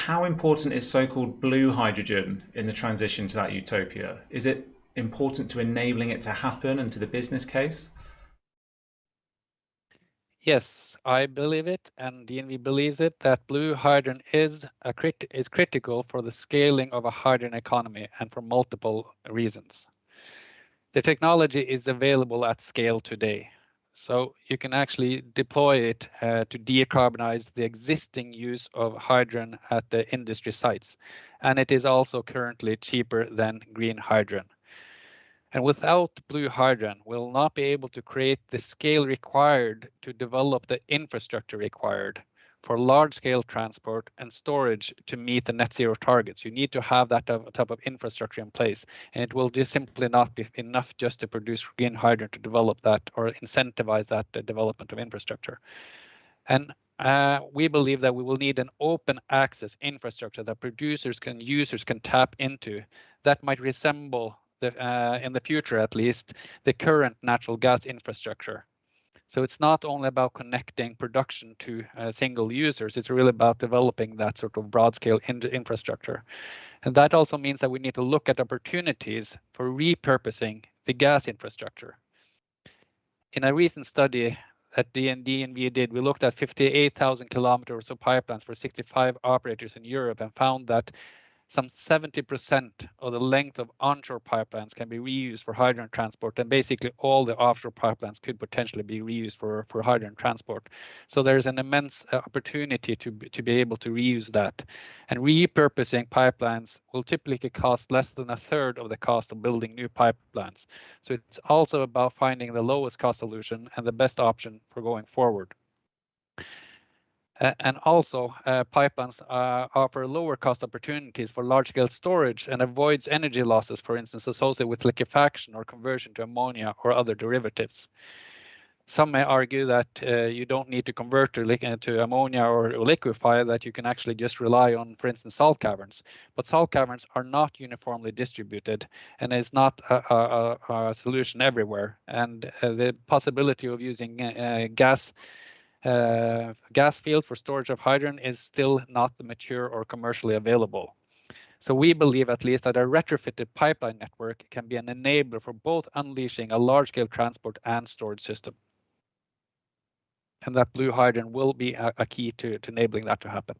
how important is so-called blue hydrogen in the transition to that utopia? Is it important to enabling it to happen and to the business case? Yes, I believe it, and DNV believes it, that blue hydrogen is critical for the scaling of a hydrogen economy, and for multiple reasons. The technology is available at scale today, so you can actually deploy it to decarbonize the existing use of hydrogen at the industry sites, and it is also currently cheaper than green hydrogen. And without blue hydrogen, we'll not be able to create the scale required to develop the infrastructure required for large-scale transport and storage to meet the net zero targets. You need to have that type of infrastructure in place, and it will just simply not be enough just to produce green hydrogen to develop that or incentivize that development of infrastructure. And we believe that we will need an open access infrastructure that producers and users can tap into that might resemble in the future, at least, the current natural gas infrastructure. So it's not only about connecting production to single users, it's really about developing that sort of broad scale infrastructure. And that also means that we need to look at opportunities for repurposing the gas infrastructure. In a recent study that DNV did, we looked at 58,000 kilometers of pipelines for 65 operators in Europe and found that some 70% of the length of onshore pipelines can be reused for hydrogen transport, and basically all the offshore pipelines could potentially be reused for hydrogen transport. So there's an immense opportunity to be able to reuse that. And repurposing pipelines will typically cost less than a third of the cost of building new pipelines. So it's also about finding the lowest cost solution and the best option for going forward. And also, pipelines offer lower cost opportunities for large-scale storage and avoids energy losses, for instance, associated with liquefaction or conversion to ammonia or other derivatives. Some may argue that you don't need to convert to ammonia or liquefy, that you can actually just rely on, for instance, salt caverns. But salt caverns are not uniformly distributed and is not a solution everywhere. And the possibility of using gas field for storage of hydrogen is still not mature or commercially available. So we believe at least that a retrofitted pipeline network can be an enabler for both unleashing a large-scale transport and storage system. And that blue hydrogen will be a key to enabling that to happen.